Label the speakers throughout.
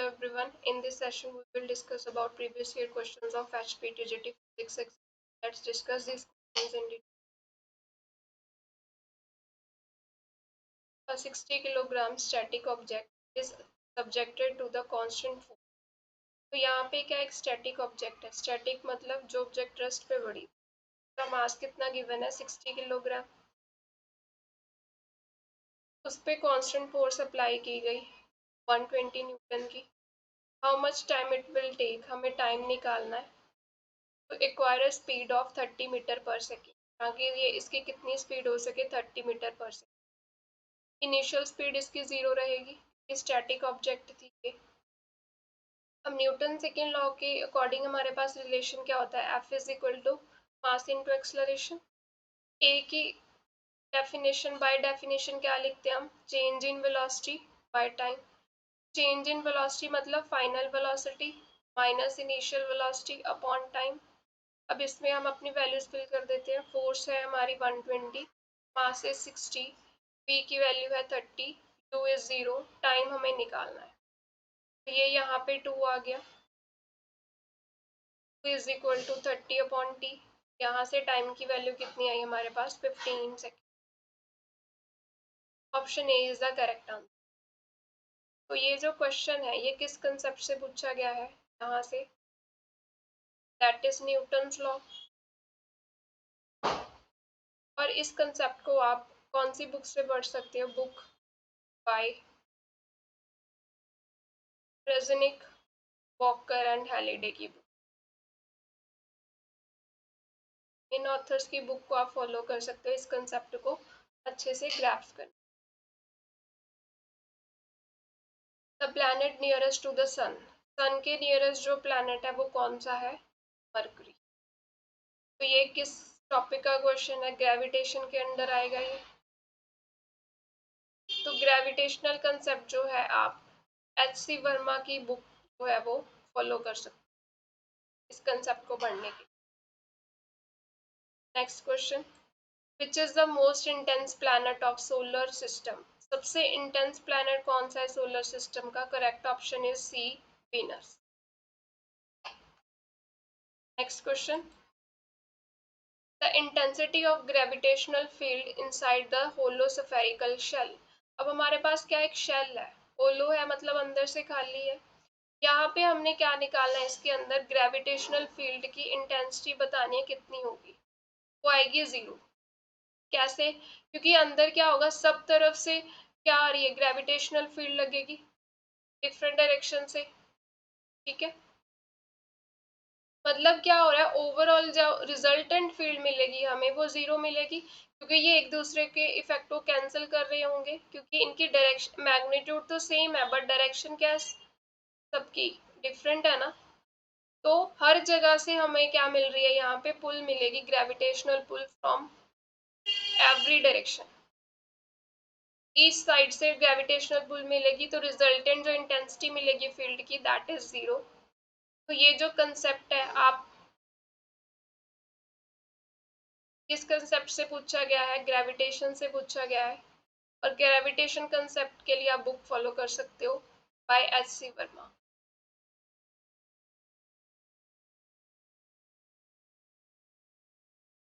Speaker 1: everyone. In this session, we will discuss about previous year questions of HP TGT Physics exam. Let's discuss these questions in detail. A 60 kilogram static object is subjected to the constant force. तो यहाँ पे क्या एक static object है. Static मतलब जो object rest पे पड़ी, उसका मास कितना गिवन है 60 किलोग्राम. उस पे कांस्टेंट फोर्स अप्लाई की गई 120 न्यूटन की. How much time it will take, हमें टाइम निकालना है. तो एक्वायर स्पीड ऑफ 30 मीटर पर सेकेंड, ताकि ये इसकी कितनी स्पीड हो सके 30 मीटर पर सेकेंड. इनिशियल स्पीड इसकी 0 रहेगी, ये स्टैटिक ऑब्जेक्ट थी ये. अब न्यूटन सेकेंड लॉ के अकॉर्डिंग हमारे पास रिलेशन क्या होता है, F is equal to mass into acceleration. A की डेफिनेशन बाय डेफिनेशन क्या लिखते हैं हम, change in velocity by time. Change in velocity मतलब final velocity minus initial velocity upon time. अब इसमें हम अपनी वैल्यूज फिल कर देते हैं. फोर्स है हमारी 120, मास है 60, v की वैल्यू है 30, u इज 0, टाइम हमें निकालना है. तो ये यहाँ पे 2 आ गया, u is equal to 30 upon t. यहाँ से टाइम की वैल्यू कितनी आई हमारे पास 15 second. Option A is the correct answer. तो ये जो क्वेश्चन है ये किस कंसेप्ट से पूछा गया है, यहाँ से, दैट इज न्यूटन्स लॉ. और इस कंसेप्ट को आप कौन सी बुक से पढ़ सकते हो, book bye Resnick, walker and Halliday की बुक. इन ऑथर्स की बुक को आप फॉलो कर सकते हो इस कंसेप्ट को अच्छे से ग्रैस्प करने. The planet nearest to the sun, sun के नियरेस्ट जो प्लैनेट है वो कौन सा है, मरकरी. तो ये किस टॉपिक का क्वेश्चन है, ग्रेविटेशन के अंडर आएगा ये. तो ग्रेविटेशनल कंसेप्ट जो है आप H.C. वर्मा की बुक जो है वो फॉलो कर सकते हैं इस कंसेप्ट को पढ़ने के. Next question, which is the most intense planet of solar system. सबसे इंटेंस प्लैनेट कौन सा है सोलर सिस्टम का, correct option is C, Venus. Next question, the intensity of gravitational field inside the hollow spherical shell. अब हमारे पास क्या एक shell है, होलो है मतलब अंदर से खाली है. यहाँ पे हमने क्या निकालना है, इसके अंदर ग्रेविटेशनल फील्ड की इंटेंसिटी बतानी है कितनी होगी. वो आएगी 0. कैसे, क्योंकि अंदर क्या होगा, सब तरफ से क्या आ रही है, ग्रेविटेशनल फील्ड लगेगी डिफरेंट डायरेक्शन से. ठीक है, मतलब क्या हो रहा है, ओवरऑल जो रिजल्टेंट फील्ड मिलेगी हमें वो 0 मिलेगी, क्योंकि ये एक दूसरे के इफेक्ट को कैंसिल कर रहे होंगे, क्योंकि इनकी डायरेक्शन मैग्नीट्यूड तो सेम है बट डायरेक्शन क्या है सबकी डिफरेंट है ना. तो हर जगह से हमें क्या मिल रही है, यहाँ पे पुल मिलेगी, gravitational pull from every direction. Each side से ग्रेविटेशनल पुल मिलेगी, तो रिजल्टेंट जो इंटेंसिटी मिलेगी फील्ड की दैट इज 0. तो ये जो कंसेप्ट है आप किस कंसेप्ट से पूछा गया है, ग्रेविटेशन से पूछा गया है. और ग्रेविटेशन कंसेप्ट के लिए आप बुक फॉलो कर सकते हो by H.C. Verma.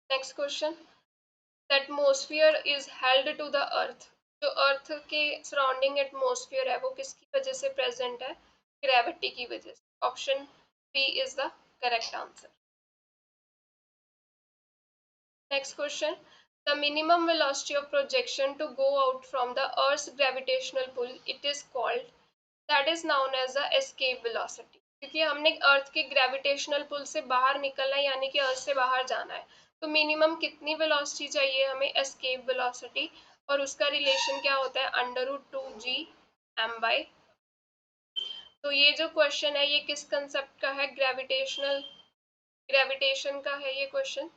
Speaker 1: Next question, the atmosphere is held to the earth. जो अर्थ के सराउंडिंग एटमॉस्फेयर है वो किसकी वजह से प्रेजेंट है, ग्रेविटी की वजह से. Option B is the correct answer. Next question, the minimum velocity of projection to go out from the earth's gravitational pull, it is called, that is known as the escape velocity. क्योंकि हमने अर्थ के gravitational pull से बाहर निकलना है, यानी कि अर्थ से बाहर जाना है, तो मिनिमम कितनी वेलोसिटी चाहिए हमें, एस्केप वेलोसिटी. और उसका रिलेशन क्या होता है, √2g m/. तो ये जो क्वेश्चन है ये किस कंसेप्ट का है, ग्रेविटेशन का है ये क्वेश्चन.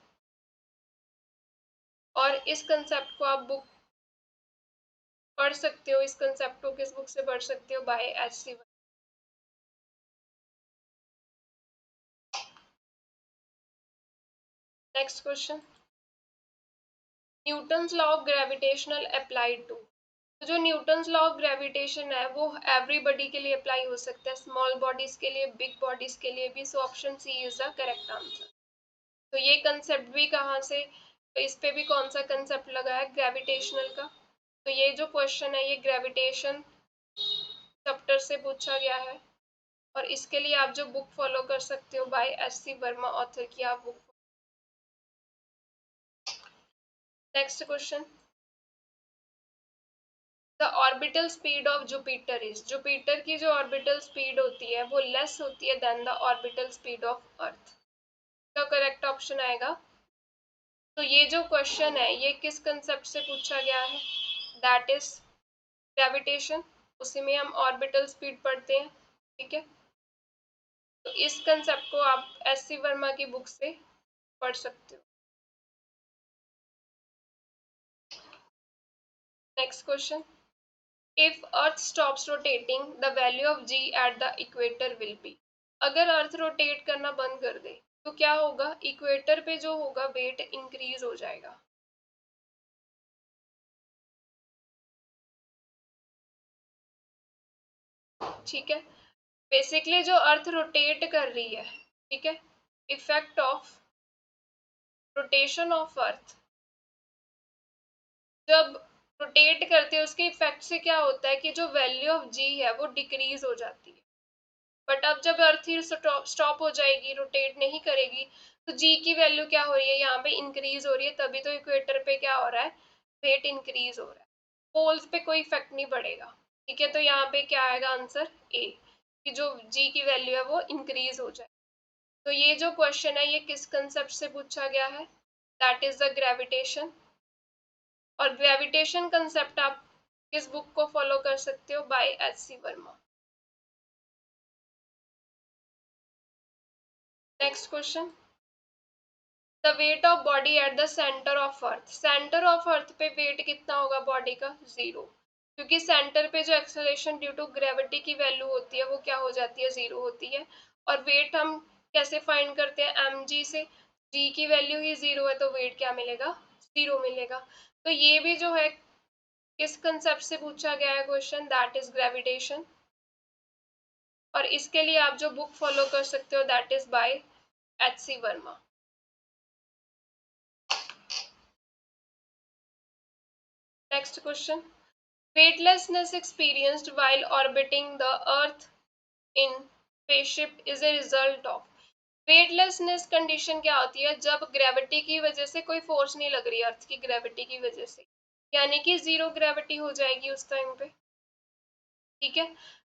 Speaker 1: और इस कंसेप्ट को आप बुक पढ़ सकते हो, इस कंसेप्ट को किस बुक से पढ़ सकते हो, by H.C. Next question, Newton's law of gravitational applied to. तो जो न्यूटन्स लॉ ऑफ ग्रेविटेशन है वो एवरीबडी के लिए अप्लाई हो सकता है, स्मॉल बॉडीज के लिए, बिग बॉडीज के लिए भी। So option C is the correct answer. तो ये कंसेप्ट भी कहाँ से, तो इस पे भी कौन सा कंसेप्ट लगा है, ग्रेविटेशनल का। तो ये जो क्वेश्चन है ये ग्रेविटेशन चैप्टर से पूछा गया है, और इसके लिए आप जो बुक फॉलो कर सकते हो बाय एस.सी. वर्मा ऑथर की आप book. Next question, the orbital speed of Jupiter is, Jupiter की जो ऑर्बिटल स्पीड होती है वो लेस होती है then the orbital speed of earth. का करेक्ट ऑप्शन आएगा। तो ये जो क्वेश्चन है ये किस कंसेप्ट से पूछा गया है, दैट इज ग्रेविटेशन। उसी में हम ऑर्बिटल स्पीड पढ़ते हैं, ठीक है। तो इस कंसेप्ट को आप एस.सी. वर्मा की बुक से पढ़ सकते हो। Next question, if earth stops rotating the value of g at the equator will be. अगर अर्थ रोटेट करना बंद कर दे तो क्या होगा, इक्वेटर पे जो होगा वेट इंक्रीज हो जाएगा। ठीक है, बेसिकली जो अर्थ रोटेट कर रही है, ठीक है, effect of rotation of earth, जब रोटेट करते हैं उसके इफेक्ट से क्या होता है कि जो वैल्यू ऑफ जी है वो डिक्रीज हो जाती है। बट अब जब अर्थ ही स्टॉप हो जाएगी, रोटेट नहीं करेगी, तो जी की वैल्यू क्या हो रही है, यहाँ पे इंक्रीज हो रही है, तभी तो इक्वेटर पे क्या हो रहा है, वेट इंक्रीज हो रहा है। पोल्स पे कोई इफेक्ट नहीं पड़ेगा, ठीक है। तो यहाँ पे क्या आएगा आंसर ए, कि जो जी की वैल्यू है वो इंक्रीज हो जाए। तो ये जो क्वेश्चन है ये किस कंसेप्ट से पूछा गया है, दैट इज द ग्रेविटेशन। और ग्रेविटेशन कंसेप्ट आप किस बुक को फॉलो कर सकते हो, by H C. Verma. Next question, the weight of body at the centre of earth. Centre of earth पे वेट कितना होगा बॉडी का, 0, क्योंकि सेंटर पे जो एक्सेलरेशन ड्यू टू ग्रेविटी की वैल्यू होती है वो क्या हो जाती है, 0 होती है। और वेट हम कैसे फाइंड करते हैं, mg से, g की वैल्यू ही 0 है तो वेट क्या मिलेगा, 0 मिलेगा। तो ये भी जो है किस कंसेप्ट से पूछा गया है क्वेश्चन, दैट इज ग्रेविटेशन। और इसके लिए आप जो बुक फॉलो कर सकते हो that is by H C. Verma. Next question, weightlessness experienced while orbiting the earth in spaceship is a result of। Weightlessness condition क्या होती है, जब ग्रेविटी की वजह से कोई फोर्स नहीं लग रही अर्थ की ग्रेविटी की वजह से, यानी कि 0 ग्रेविटी हो जाएगी उस टाइम पे, ठीक है।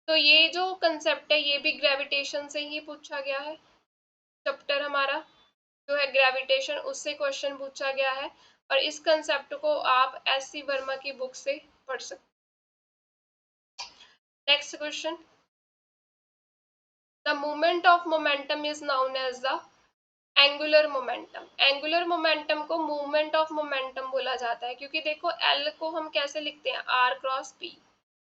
Speaker 1: तो ये जो कंसेप्ट है ये भी ग्रेविटेशन से ही पूछा गया है। चैप्टर हमारा जो है ग्रेविटेशन, उससे क्वेश्चन पूछा गया है, और इस कंसेप्ट को आप एस.सी. वर्मा की बुक से पढ़ सकते। Next question, the moment of momentum is known as the angular momentum. Angular momentum को मूवमेंट ऑफ मोमेंटम बोला जाता है, क्योंकि देखो एल को हम कैसे लिखते हैं, आर क्रॉस पी,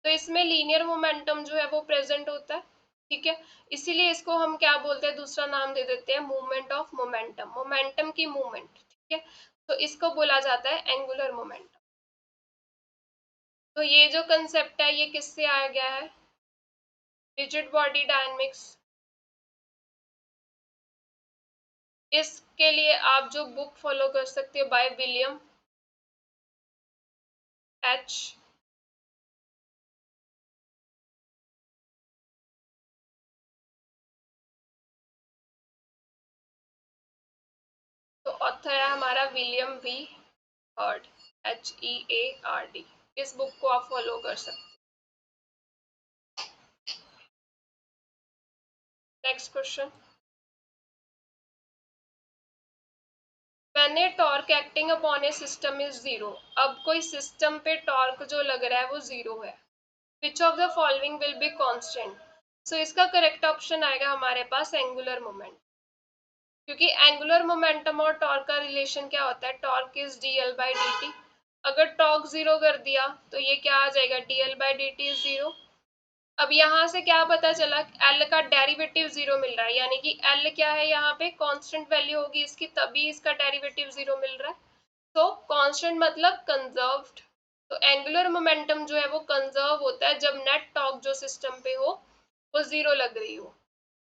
Speaker 1: तो इसमें लीनियर मोमेंटम जो है वो प्रेजेंट होता है, ठीक है। इसीलिए इसको हम क्या बोलते हैं, दूसरा नाम दे देते हैं मूवमेंट ऑफ मोमेंटम, मोमेंटम की मूवमेंट, ठीक है। तो इसको बोला जाता है एंगुलर मोमेंटम। तो ये जो कंसेप्ट है ये किससे आया गया है, रिजिड बॉडी डायनेमिक्स। इसके लिए आप जो बुक फॉलो कर सकते हो बाय विलियम एच, तो ऑथर है हमारा विलियम वी हर्ड, HEARD। इस बुक को आप फॉलो कर सकते हैं। Next question, when A torque acting upon A system is 0। अब कोई सिस्टम पे टॉर्क जो लग रहा है वो 0 है, which of the following will be constant. So इसका करेक्ट ऑप्शन आएगा हमारे पास एंगुलर मोमेंट, क्योंकि एंगुलर मोमेंटम और टॉर्क का रिलेशन क्या होता है, टॉर्क इज dl/dt। अगर टॉर्क 0 कर दिया तो ये क्या आ जाएगा, dl/dt इज 0। अब यहाँ से क्या पता चला, एल का डेरिवेटिव 0 मिल रहा है, यानी कि एल क्या है, यहाँ पे कांस्टेंट वैल्यू होगी इसकी, तभी इसका डेरिवेटिव 0 मिल रहा है। तो कांस्टेंट मतलब कंजर्व्ड, तो एंगुलर मोमेंटम जो है वो कंजर्व होता है जब नेट टॉर्क जो सिस्टम पे हो वो जीरो लग रही हो।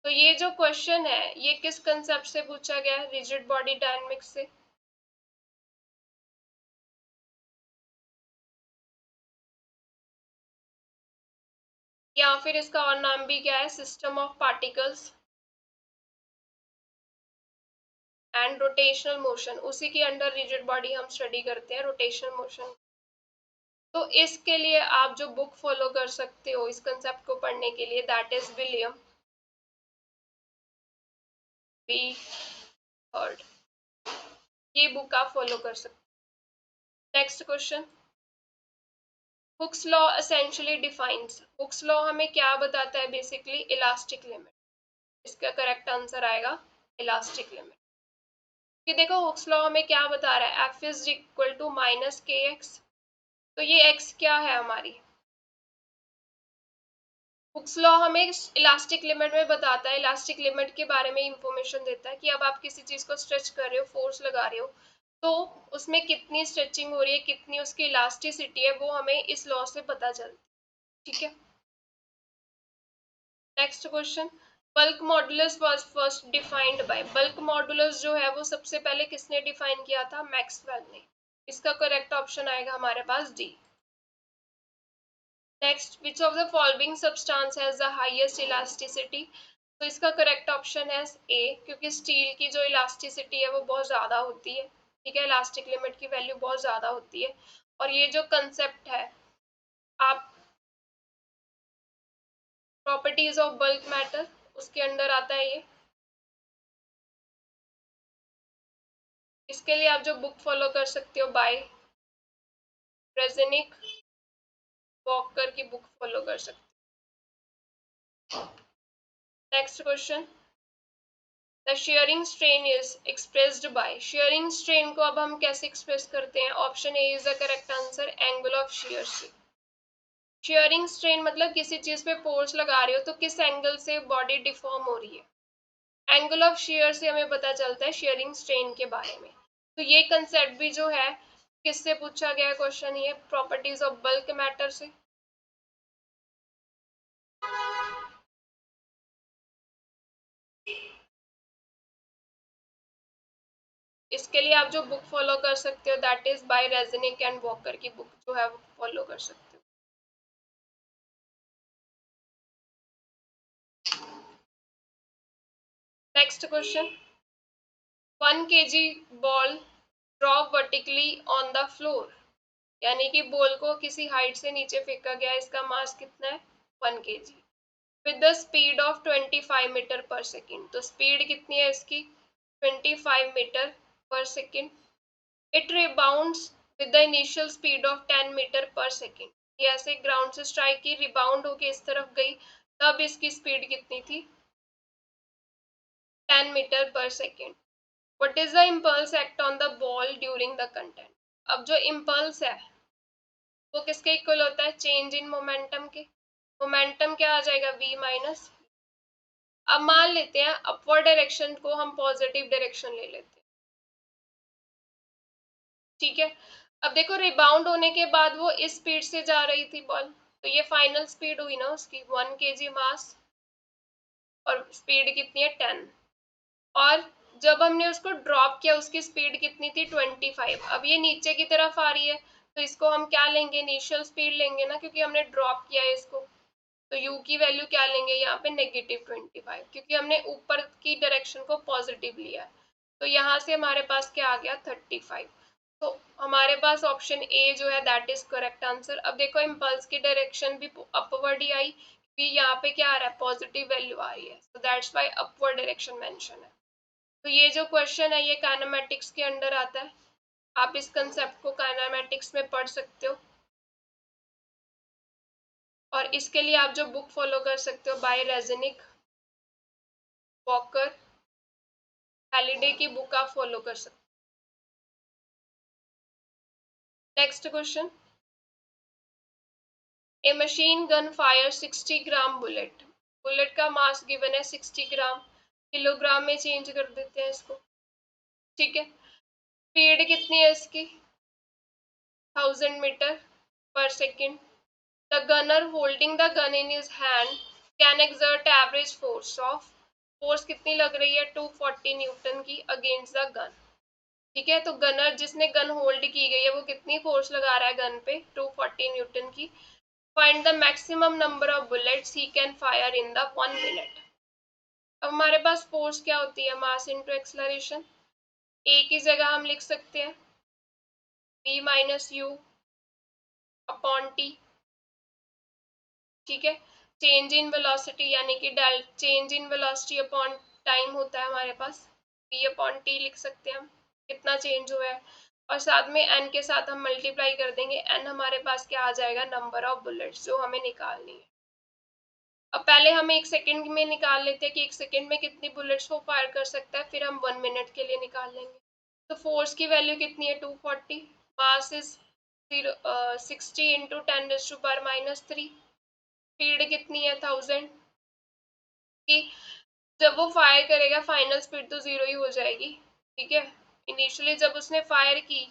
Speaker 1: तो ये जो क्वेश्चन है ये किस कंसेप्ट से पूछा गया है? रिजिड बॉडी डायनेमिक्स से। या फिर इसका और नाम भी क्या है? System of particles and rotational motion. उसी के अंडर रिजिड बॉडी हम स्टडी करते हैं, रोटेशनल मोशन। तो इसके लिए आप जो बुक फॉलो कर सकते हो इस कंसेप्ट को पढ़ने के लिए, that is William B Heard. ये बुक आप फॉलो कर सकते हो। Next question, Hooke's law essentially defines. Hooke's law हमें क्या बताता है? Basically elastic limit. इसका करेक्ट आंसर आएगा इलास्टिक लिमिट। कि देखो हुक्स लॉ हमें क्या बता रहा है? F is equal to minus k x. तो ये एक्स क्या है हमारी? हुक्स लॉ हमें इलास्टिक लिमिट में बताता है, इलास्टिक लिमिट के बारे में इंफॉर्मेशन देता है कि अब आप किसी चीज को स्ट्रेच कर रहे हो, फोर्स लगा रहे हो, तो उसमें कितनी स्ट्रेचिंग हो रही है, कितनी उसकी इलास्टिसिटी है, वो हमें इस लॉ से पता चलता है। ठीक है। Next question, bulk modulus was first defined by. Bulk modulus जो है वो सबसे पहले किसने डिफाइन किया था? मैक्सवेल ने। इसका करेक्ट ऑप्शन आएगा हमारे पास D. Next, which of the following substance has the highest elasticity. तो इसका करेक्ट ऑप्शन है ए, क्योंकि स्टील की जो इलास्टिसिटी है वो बहुत ज़्यादा होती है। ठीक है, इलास्टिक लिमिट की वैल्यू बहुत ज़्यादा होती है। और ये जो कंसेप्ट है, आप प्रॉपर्टीज ऑफ बल्क मैटर, उसके अंडर आता है ये। इसके लिए आप जो बुक फॉलो कर सकते हो, बाय रेजनिक वॉकर की बुक फॉलो कर सकते हो। Next question, the shearing strain is expressed by। shearing strain को अब हम कैसे एक्सप्रेस करते हैं? Option A is the correct answer, angle of shear से। shearing strain मतलब किसी चीज पे फोर्स लगा रहे हो तो किस एंगल से बॉडी डिफॉर्म हो रही है। एंगल ऑफ shear से हमें पता चलता है shearing strain के बारे में। तो ये कंसेप्ट भी जो है किससे पूछा गया क्वेश्चन? ये प्रॉपर्टीज ऑफ बल्क मैटर से। इसके लिए आप जो बुक फॉलो कर सकते हो, that is by Resnick and Walker की बुक जो है वो फॉलो कर सकते हो। Next question, 1 kg ball drop vertically on the floor. यानी कि बॉल को किसी हाइट से नीचे फेंका गया, इसका मास कितना है? 1 kg with the speed of 25 metre पर सेकेंड। तो स्पीड कितनी है इसकी? 25 मीटर पर second. It rebounds with the initial speed of 10 metre पर सेकेंड। ये ऐसे ग्राउंड से स्ट्राइक की, रिबाउंड होके इस तरफ गई, तब इसकी स्पीड कितनी थी? 10 मीटर पर second. What is the impulse act on the ball during the content. अब जो इम्पल्स है वो किसके इक्वल होता है? चेंज इन मोमेंटम के। मोमेंटम क्या आ जाएगा? v minus. अब मान लेते हैं अपवर्ड डायरेक्शन को हम पॉजिटिव डायरेक्शन ले लेते हैं। ठीक है, अब देखो रिबाउंड होने के बाद वो इस स्पीड से जा रही थी बॉल, तो ये फाइनल स्पीड हुई ना उसकी 1 kg मास, और स्पीड कितनी है? 10। और जब हमने उसको ड्रॉप किया उसकी स्पीड कितनी थी? 25। अब ये नीचे की तरफ आ रही है, तो इसको हम क्या लेंगे? इनिशियल स्पीड लेंगे ना, क्योंकि हमने ड्रॉप किया है इसको। तो u की वैल्यू क्या लेंगे यहाँ पे? -25, क्योंकि हमने ऊपर की डायरेक्शन को पॉजिटिव लिया है। तो यहाँ से हमारे पास क्या आ गया? 35। तो हमारे पास ऑप्शन ए जो है दैट इज करेक्ट आंसर। अब देखो इम्पल्स की डायरेक्शन भी अपवर्ड ही आई, क्योंकि यहाँ पे क्या आ रहा है? पॉजिटिव वैल्यू आ रही है, so that's why upward direction mention है। तो ये जो क्वेश्चन है ये काइनेमेटिक्स के अंडर आता है। आप इस कंसेप्ट को काइनेमेटिक्स में पढ़ सकते हो। और इसके लिए आप जो बुक फॉलो कर सकते हो, बाय रेजनिक वॉकर हैलिडे की बुक आप फॉलो कर सकते हो। नेक्स्ट क्वेश्चन, ए मशीन गन फायर 60 ग्राम बुलेट। बुलेट का मास गिवन है 60 ग्राम, किलोग्राम में चेंज कर देते हैं इसको। ठीक है, स्पीड कितनी है इसकी? 1000 metre per second. The gunner holding the gun in his hand can exert average force of, force कितनी लग रही है 240 न्यूटन की अगेंस्ट द गन। ठीक है, तो गनर जिसने गन होल्ड की गई है वो कितनी फोर्स लगा रहा है गन पे 240 न्यूटन की। Find the maximum number of bullets he can fire in the 1 minute. अब हमारे पास फोर्स क्या होती है, मास इनटू एक्सलरेशन। ए की जगह हम लिख सकते हैं v minus u upon t. ठीक है, चेंज इन वेलोसिटी यानी कि del change in velocity upon time होता है हमारे पास, v अपॉन टी लिख सकते हैं हम, कितना चेंज हुआ है। और साथ में n के साथ हम मल्टीप्लाई कर देंगे, n हमारे पास क्या आ जाएगा, नंबर ऑफ बुलेट्स जो हमें निकालनी है। अब पहले हम 1 सेकंड में निकाल लेते हैं कि 1 सेकंड में कितनी बुलेट्स वो फायर कर सकता है, फिर हम 1 मिनट के लिए निकाल लेंगे। तो फोर्स की वैल्यू कितनी है 240, मास इज 60 इंटू 10⁻³ स्पीड कितनी है 1000 की। जब वो फायर करेगा फाइनल स्पीड तो 0 ही हो जाएगी। ठीक है, इनिशियली जब उसने फायर की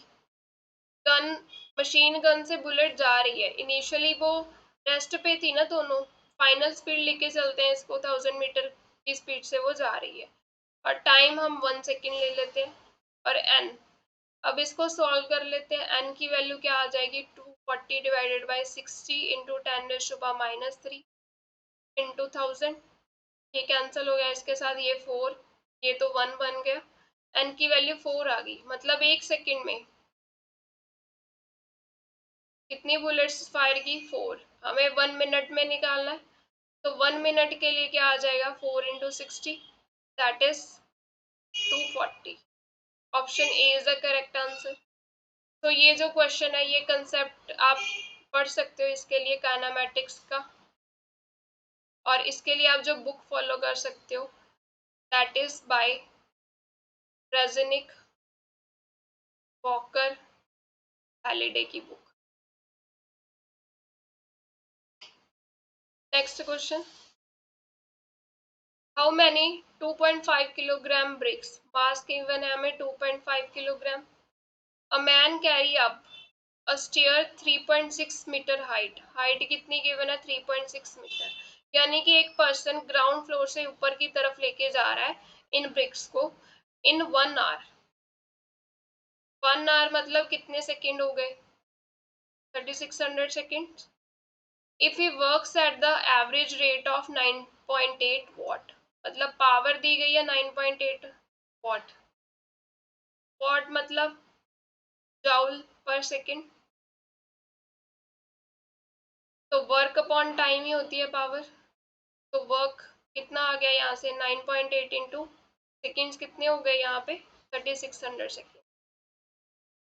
Speaker 1: गन, मशीन गन से बुलेट जा रही है, इनिशियली वो रेस्ट पे थी ना दोनों, फाइनल स्पीड लेके चलते हैं इसको 1000 मीटर की स्पीड से वो जा रही है, और टाइम हम 1 सेकेंड ले लेते हैं और n। अब इसको सॉल्व कर लेते हैं, n की वैल्यू क्या आ जाएगी 240 डिवाइडेड बाई 60 इंटू 10⁻³ इंटू 1000। ये कैंसिल हो गया इसके साथ, ये 4, ये तो 1 बन गया, n की वैल्यू 4 आ गई। मतलब 1 सेकेंड में कितनी बुलेट्स फायर की 4, हमें 1 मिनट में निकालना है, तो 1 मिनट के लिए क्या आ जाएगा 4 into 60 that is 240। Option A is the correct answer. तो ये जो क्वेश्चन है ये कंसेप्ट आप पढ़ सकते हो इसके लिए काइनेमेटिक्स का, और इसके लिए आप जो बुक फॉलो कर सकते हो that is by Resnick Walker Halliday की book. Next question, how many 2.5 kilogram bricks, mass given है हमें 2.5 kilogram. A man carry up a stair 3.6 metre height, height कितनी गिवन है 3.6 मीटर, यानी कि एक पर्सन ग्राउंड फ्लोर से ऊपर की तरफ लेके जा रहा है इन ब्रिक्स को इन 1 आवर। 1 आवर मतलब कितने सेकेंड हो गए 3600 second. If he works at the average rate of 9.8 what, मतलब पावर दी गई है 9.8 वॉट, वॉट मतलब जूल पर सेकेंड, तो वर्क अपॉन टाइम ही होती है पावर। तो वर्क कितना आ गया यहाँ से 9.8 इंटू सेकेंड्स कितने हो गए यहाँ पे 3600 सेकेंड।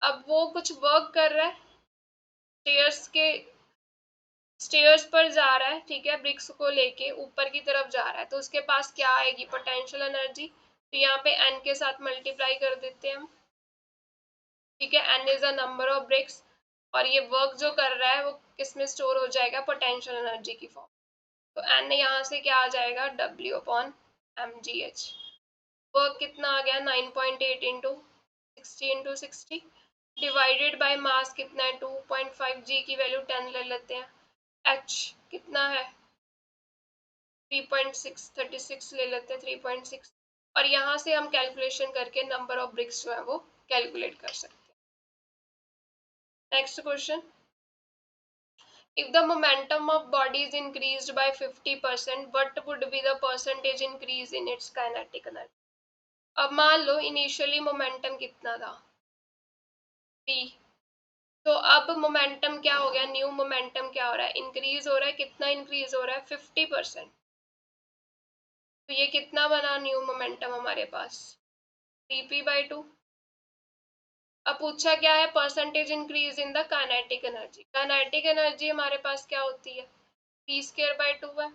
Speaker 1: अब वो कुछ वर्क कर रहा है, स्टेयर्स के स्टेयर्स पर जा रहा है, ठीक है, ब्रिक्स को लेके ऊपर की तरफ जा रहा है, तो उसके पास क्या आएगी पोटेंशियल एनर्जी, तो यहाँ पे n के साथ मल्टीप्लाई कर देते हैं हम। ठीक है, n is a number of BRICS, और ये वर्क जो कर रहा है वो किस में स्टोर हो जाएगा पोटेंशियल एनर्जी की फॉर्म, तो n यहाँ से क्या आ जाएगा W अपॉन mgh। वर्क कितना आ गया 9.8 into 60 into 60 divided by mass कितना है 2.5, g की वैल्यू 10 ले लेते हैं, h कितना है 3.6, 36 ले लेते हैं 3.6, और यहाँ से हम कैलकुलेशन करके नंबर ऑफ ब्रिक्स जो है वो कैलकुलेट कर सकते हैं। Next question, if the momentum of body is increased by 50%, what would be the percentage increase in its kinetic energy। अब मान लो इनिशियली मोमेंटम कितना था p, तो अब मोमेंटम क्या हो गया, न्यू मोमेंटम क्या हो रहा है, इंक्रीज हो रहा है, कितना इंक्रीज हो रहा है 50%, तो ये कितना बना न्यू मोमेंटम हमारे पास 3p/2। अब पूछा क्या है percentage increase in the kinetic energy, kinetic energy हमारे पास क्या होती है p²/2 है।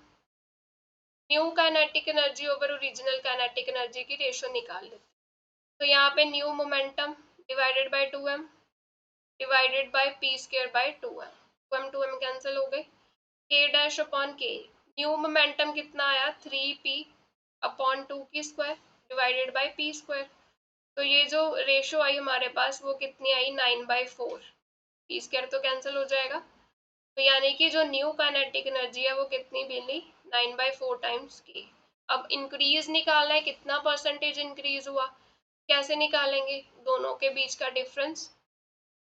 Speaker 1: New kinetic energy over original kinetic energy की रेशो निकाल लेते हैं, तो यहाँ पे new momentum divided by 2m divided by p²/2m, 2m cancel हो गए, k dash upon k, new momentum कितना आया 3p अपॉन 2 की स्क्वायर डिवाइडेड बाय p², तो ये जो रेशो आई हमारे पास वो कितनी आई 9/4, p² तो कैंसिल हो जाएगा, तो यानी कि जो न्यू काइनेटिक एनर्जी है वो कितनी मिली, 9/4 टाइम्स की। अब इंक्रीज निकालना है, कितना परसेंटेज इंक्रीज हुआ, कैसे निकालेंगे, दोनों के बीच का difference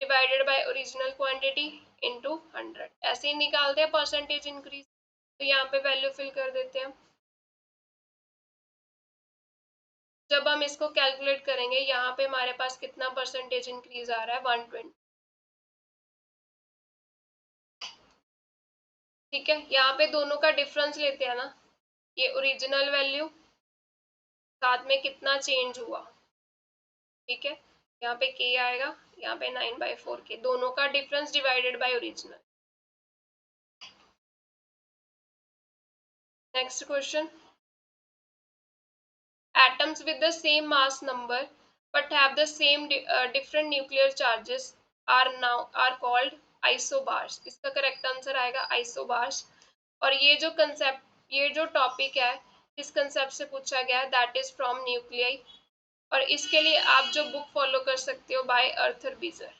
Speaker 1: divided by original quantity into 100, ऐसे ही निकालते हैं परसेंटेज इंक्रीज। तो यहाँ पे वैल्यू फिल कर देते हैं। जब हम इसको कैलकुलेट करेंगे यहाँ पे हमारे पास कितना परसेंटेज इंक्रीज आ रहा है, 120। ठीक है, यहाँ पे दोनों का डिफरेंस लेते हैं ना, ये ओरिजिनल वैल्यू साथ में कितना चेंज हुआ। ठीक है, यहाँ पे k आएगा, यहाँ पे 9/4 के, दोनों का difference divided by original. Next question, atoms with the same mass number but have the same different nuclear charges are called isobars। इसका करेक्ट आंसर आएगा isobars। और ये जो कंसेप्ट, ये जो टॉपिक है, इस कंसेप्ट से पूछा गया है, दैट इज फ्रॉम न्यूक्लियाई। और इसके लिए आप जो बुक फॉलो कर सकते हो, बाय अर्थर बीजर,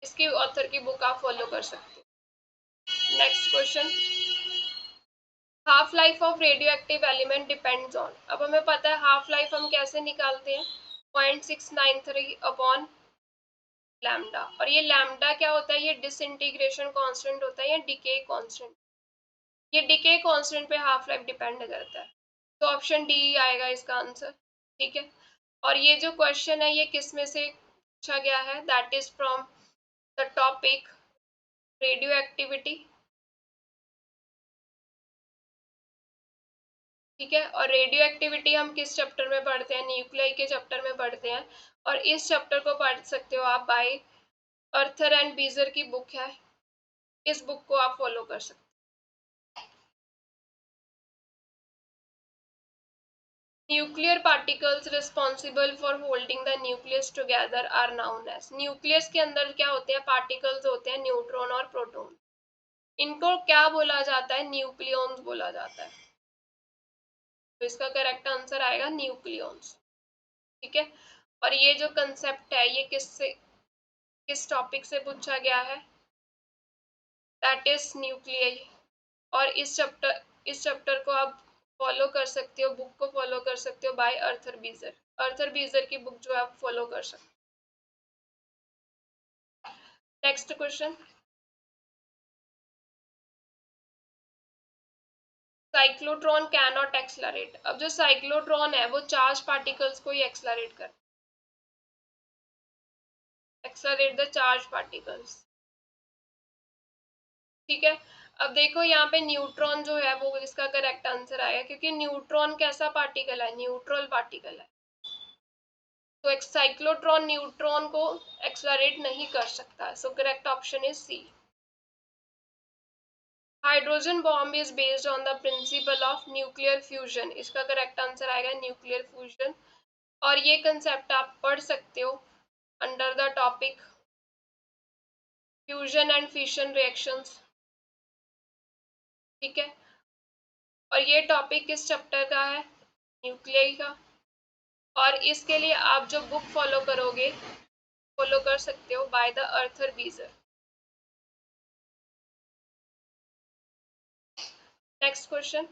Speaker 1: इसकी ऑथर की बुक आप फॉलो कर सकते हो। Next question, half life of radio active element depends on. अब हमें पता है हाफ लाइफ हम कैसे निकालते हैं, 0.693 अपॉन लैम्डा। और ये लैम्डा क्या होता है, ये डिसइंटीग्रेशन कांस्टेंट होता है या डिके कांस्टेंट। ये डिके कांस्टेंट पे हाफ लाइफ डिपेंड करता है, तो ऑप्शन डी आएगा इसका आंसर। ठीक है, और ये जो क्वेश्चन है ये किस में से पूछा गया है, that is from the topic radio activity. ठीक है, और रेडियो एक्टिविटी हम किस चैप्टर में पढ़ते हैं, न्यूक्लियाई के चैप्टर में पढ़ते हैं। और इस चैप्टर को पढ़ सकते हो आप बाय अर्थर एंड बीजर की बुक है, इस बुक को आप फॉलो कर सकते हो। Nuclear particles responsible for holding the nucleus together are known as. Nucleus के अंदर क्या होते हैं, पार्टिकल्स होते हैं, न्यूट्रॉन और प्रोटॉन। इनको क्या बोला जाता है, न्यूक्लियॉन्स बोला जाता है। तो इसका करेक्ट आंसर आएगा न्यूक्लियॉन्स। ठीक है, और ये जो कंसेप्ट है ये किस टॉपिक से पूछा गया है, दैट इज न्यूक्लियाई। और इस चैप्टर को आप फॉलो कर सकते हो, बुक को फॉलो कर सकते हो बाय अर्थर बीजर। अर्थर बीजर की बुक जो है आप फॉलो कर सकते हो। Next question, cyclotron can not accelerate. अब जो साइक्लोट्रॉन है वो चार्ज पार्टिकल्स को ही एक्सलरेट कर, एक्सलरेट द चार्ज पार्टिकल्स। ठीक है, अब देखो यहाँ पे न्यूट्रॉन जो है वो इसका करेक्ट आंसर आएगा, क्योंकि न्यूट्रॉन कैसा पार्टिकल है, न्यूट्रल पार्टिकल है। तो एक साइक्लोट्रॉन न्यूट्रॉन को एक्सलरेट नहीं कर सकता, so correct option is C. Hydrogen bomb is based on the principle of nuclear fusion. इसका करेक्ट आंसर आएगा न्यूक्लियर फ्यूजन। और ये कंसेप्ट आप पढ़ सकते हो under the topic fusion and fission reactions. ठीक है, और ये टॉपिक किस चैप्टर का है, न्यूक्लियाई का। और इसके लिए आप जो बुक फॉलो करोगे, फॉलो कर सकते हो by the Arthur Beiser. Next question,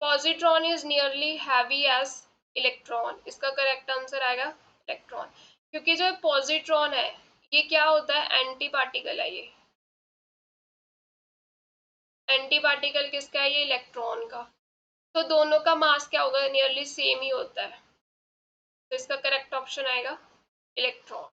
Speaker 1: positron is nearly heavy as electron. इसका करेक्ट आंसर आएगा इलेक्ट्रॉन, क्योंकि जो पॉजिट्रॉन है ये क्या होता है, एंटी पार्टिकल है। ये एंटी पार्टिकल किसका है, ये इलेक्ट्रॉन का। तो दोनों का मास क्या होगा, नियरली सेम ही होता है। तो इसका करेक्ट ऑप्शन आएगा electron.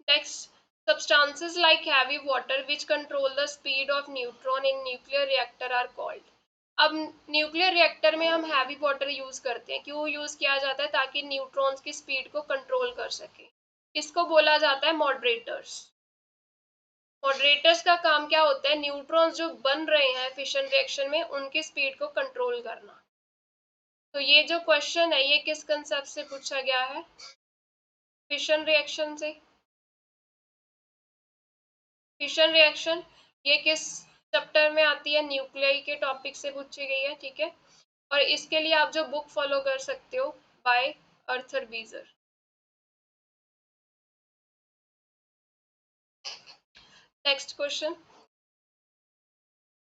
Speaker 1: Next, substances like heavy water which control the speed of neutron in nuclear reactor are called। अब न्यूक्लियर रिएक्टर में हम हैवी वाटर यूज करते हैं, क्यों यूज किया जाता है, ताकि न्यूट्रॉन्स की स्पीड को कंट्रोल कर सके। इसको बोला जाता है मॉडरेटर्स। मॉडरेटर्स का काम क्या होता है, न्यूट्रॉन्स जो बन रहे हैं फिशन रिएक्शन में उनकी स्पीड को कंट्रोल करना। तो ये जो क्वेश्चन है ये किस कंसेप्ट से पूछा गया है, फिशन रिएक्शन से। फिशन रिएक्शन ये किस चैप्टर में आती है, न्यूक्लियाई के टॉपिक से पूछी गई है। ठीक है, और इसके लिए आप जो बुक फॉलो कर सकते हो by Arthur Beiser. Next question,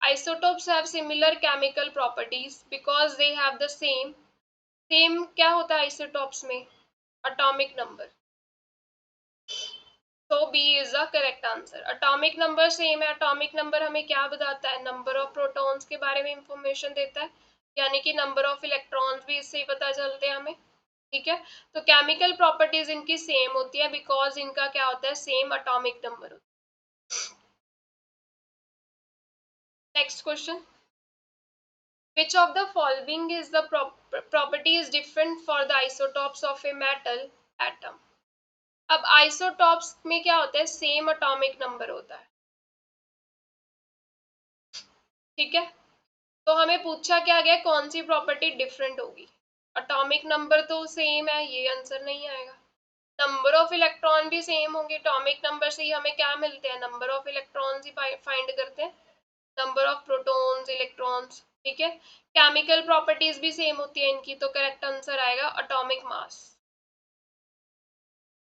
Speaker 1: isotopes have similar chemical properties because they have the same क्या होता है isotopes में, atomic number, तो B is the correct answer। atomic number same है, atomic number हमें क्या बताता है, नंबर ऑफ प्रोटॉन्स के बारे में इंफॉर्मेशन देता है, यानी कि नंबर ऑफ इलेक्ट्रॉन्स भी इससे ही पता चलते हैं हमें, ठीक है। तो केमिकल प्रॉपर्टीज इनकी सेम होती है बिकॉज इनका क्या होता है, सेम अटोमिक नंबर होता है। Next question, which of the following is the property is different for the isotopes of a metal atom। अब आइसोटॉप्स में क्या होता है, सेम अटोमिक नंबर होता है, ठीक है। तो हमें पूछा क्या गया, कौन सी प्रॉपर्टी डिफरेंट होगी, अटोमिक नंबर तो सेम है, ये आंसर नहीं आएगा। नंबर ऑफ इलेक्ट्रॉन भी सेम होंगे, एटॉमिक नंबर से ही हमें क्या मिलते हैं, number of electrons he find करते हैं, नंबर ऑफ प्रोटॉन्स इलेक्ट्रॉन्स, ठीक है। केमिकल प्रॉपर्टीज भी सेम होती है इनकी, तो करेक्ट आंसर आएगा एटॉमिक मास।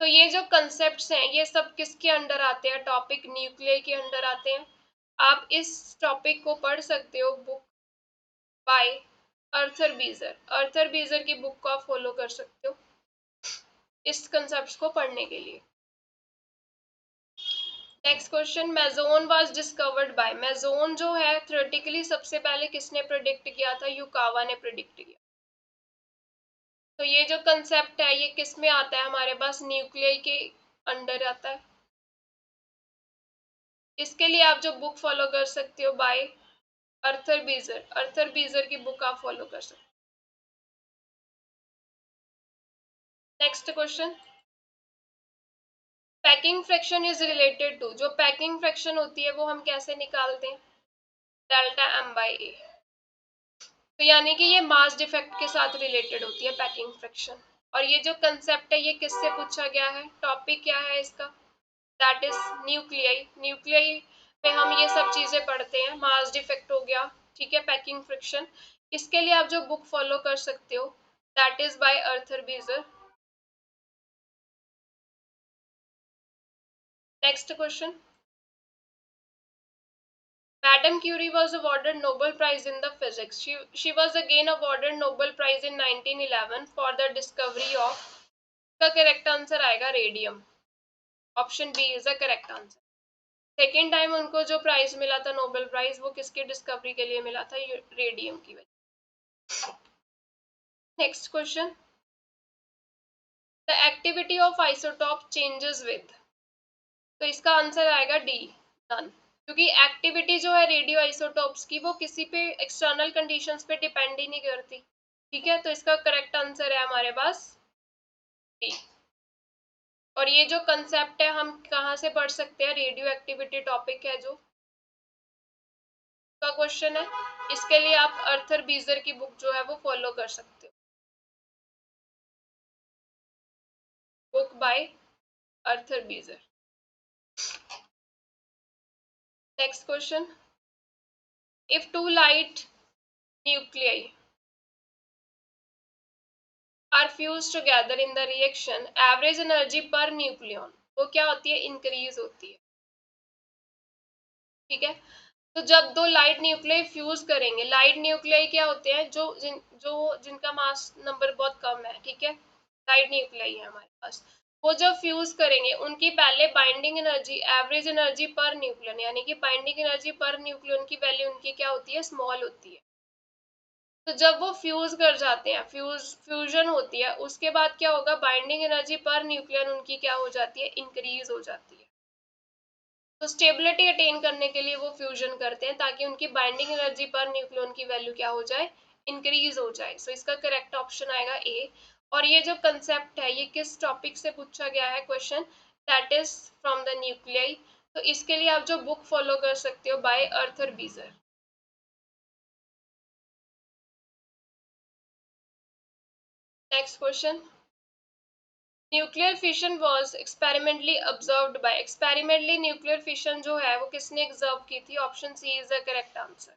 Speaker 1: तो ये जो कंसेप्ट्स हैं ये सब किसके अंडर आते हैं, टॉपिक न्यूक्लियर के अंडर आते हैं। आप इस टॉपिक को पढ़ सकते हो बुक बाय अर्थर बीजर, अर्थर बीजर की बुक को आप फॉलो कर सकते हो इस कंसेप्ट्स को पढ़ने के लिए। Next question, meson was discovered by, meson जो है थ्योरेटिकली सबसे पहले किसने प्रेडिक्ट किया था, युकावा ने प्रेडिक्ट किया। तो ये जो कंसेप्ट है ये किस में आता है, हमारे पास न्यूक्लियर के अंडर आता है। इसके लिए आप जो बुक फॉलो कर सकते हो बाय अर्थर बीजर, अर्थर बीजर की बुक आप फॉलो कर सकते हो। Next question, packing fraction is related to, जो पैकिंग फ्रैक्शन होती है वो हम कैसे निकालते हैं, डेल्टा एम बाई ए। तो यानी कि ये मास डिफेक्ट के साथ रिलेटेड होती है पैकिंग फ्रैक्शन। और ये जो कंसेप्ट है ये किससे पूछा गया है, टॉपिक क्या है इसका, दैट इज न्यूक्लियाई। न्यूक्लियाई में हम ये सब चीजें पढ़ते हैं, मास डिफेक्ट हो गया, ठीक है, पैकिंग फ्रिक्शन। इसके लिए आप जो बुक फॉलो कर सकते हो that is by Arthur Beiser. Next question, Madame Curie was awarded Nobel Prize in the physics. She was again awarded Nobel Prize in 1911 for the discovery of, का correct answer आएगा radium, option B is the correct answer. Second time उनको जो prize मिला था Nobel prize वो किसकी discovery के लिए मिला था, रेडियम की वजह। Next question, the activity of isotope changes with, तो इसका आंसर आएगा डी, नन, क्योंकि एक्टिविटी जो है रेडियो आइसोटॉप्स की वो किसी पे एक्सटर्नल कंडीशंस पे डिपेंड ही नहीं करती, ठीक है। तो इसका करेक्ट आंसर है हमारे पास डी। और ये जो कंसेप्ट है हम कहाँ से पढ़ सकते हैं, रेडियो एक्टिविटी टॉपिक है जो का क्वेश्चन है, इसके लिए आप अर्थर बीजर की बुक जो है वो फॉलो कर सकते हो, book by Arthur Beiser. Next question, if two light nuclei are fused together in the reaction, average energy per nucleon वो क्या होती है, इंक्रीज होती है, ठीक है। तो जब दो लाइट न्यूक्लियाई फ्यूज करेंगे, लाइट न्यूक्लियाई क्या होते हैं, जिनका मास नंबर बहुत कम है, ठीक है, लाइट न्यूक्लियाई है हमारे पास, वो जब फ्यूज करेंगे उनकी पहले binding energy, average energy per nucleon, यानी कि बाइंडिंग एनर्जी पर न्यूक्लियन की वैल्यू उनकी क्या होती है, स्मॉल होती है। तो जब वो फ्यूज कर जाते हैं, फ्यूजन होती है, उसके बाद क्या होगा, बाइंडिंग एनर्जी पर न्यूक्लियन उनकी क्या हो जाती है, इंक्रीज हो जाती है। तो स्टेबिलिटी अटेन करने के लिए वो फ्यूजन करते हैं ताकि उनकी बाइंडिंग एनर्जी पर न्यूक्लियन की वैल्यू क्या हो जाए, इंक्रीज हो जाए। सो इसका करेक्ट ऑप्शन आएगा ए। और ये जो कंसेप्ट है ये किस टॉपिक से पूछा गया है question, that is from the nuclei. तो इसके लिए आप जो बुक फॉलो कर सकते हो by Arthur Beiser. Next question, nuclear fission was experimentally observed by, experimentally nuclear fission जो है वो किसने ऑब्जर्व की थी, option C is the correct answer,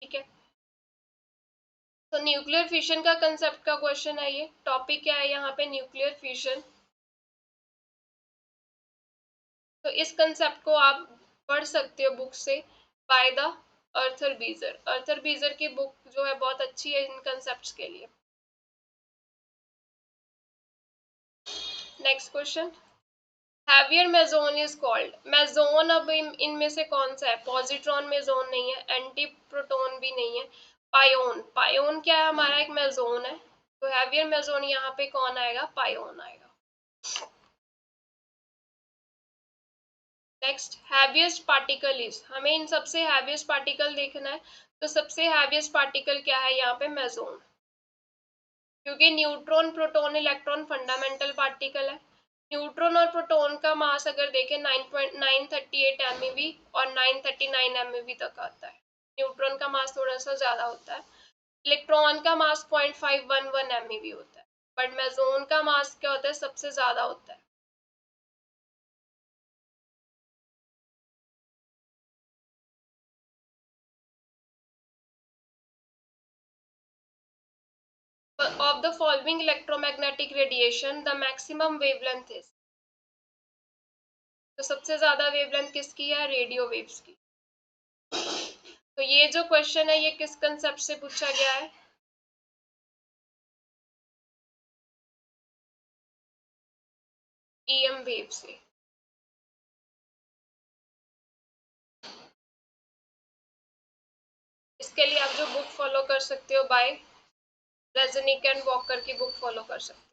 Speaker 1: ठीक है। तो न्यूक्लियर फिशन का कंसेप्ट का क्वेश्चन है, ये टॉपिक क्या है यहाँ पे, न्यूक्लियर फिशन। तो इस कंसेप्ट को आप पढ़ सकते हो बुक से, बाय द अर्थर बीजर। अर्थर बीजर की बुक जो है बहुत अच्छी है इन कंसेप्ट्स के लिए। Next question, heavier meson is called. Meson अब इनमें से कौन सा है, पॉजिट्रॉन मेसोन नहीं है, एंटी प्रोटॉन भी नहीं है, पायोन। पायोन क्या है, हमारा एक मेसोन है। तो हैवियर मेसोन यहाँ पे कौन आएगा, पायोन आएगा। नेक्स्ट, हैवीएस्ट पार्टिकल इज, हमें इन सबसे हैवीएस्ट पार्टिकल देखना है। तो सबसे हैवीएस्ट पार्टिकल क्या है यहाँ पे, मेसोन। क्योंकि neutron proton electron fundamental particle है। न्यूट्रॉन और प्रोटॉन का मास अगर देखें 9.938 MeV और 939 MeV तक आता है। न्यूट्रॉन का मास थोड़ा सा ज्यादा होता है। इलेक्ट्रॉन का मास 0.511 MeV होता है, बट मेसोन का मास क्या होता है, सबसे ज्यादा होता है। Of the following electromagnetic radiation, the maximum wavelength is। तो सबसे ज्यादा वेवलेंथ किसकी है, रेडियो वेव्स की। तो ये जो क्वेश्चन है ये किस कंसेप्ट से पूछा गया है, EM वेव से। इसके लिए आप जो बुक फॉलो कर सकते हो, बाय रेजनिक एंड वॉकर की बुक फॉलो कर सकते हो।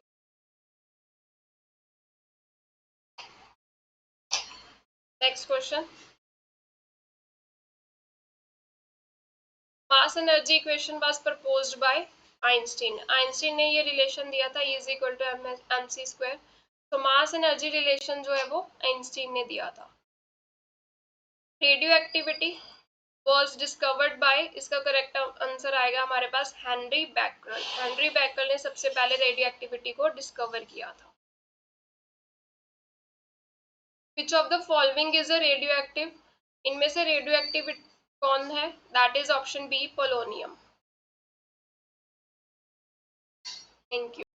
Speaker 1: Next question, mass energy equation was proposed by Einstein. Einstein ने ये रिलेशन दिया था, E is equal to mc square. तो मास एनर्जी रिलेशन जो है वो आइंस्टीन ने दिया था। Radioactivity was discovered by, इसका करेक्ट आंसर आएगा हमारे पास हेनरी बैकरल। हेनरी बैकरल ने सबसे पहले रेडियो एक्टिविटी को डिस्कवर किया था। Which of the following is a radioactive, इनमें से रेडियो एक्टिव कौन है, that is option B, polonium. Thank you.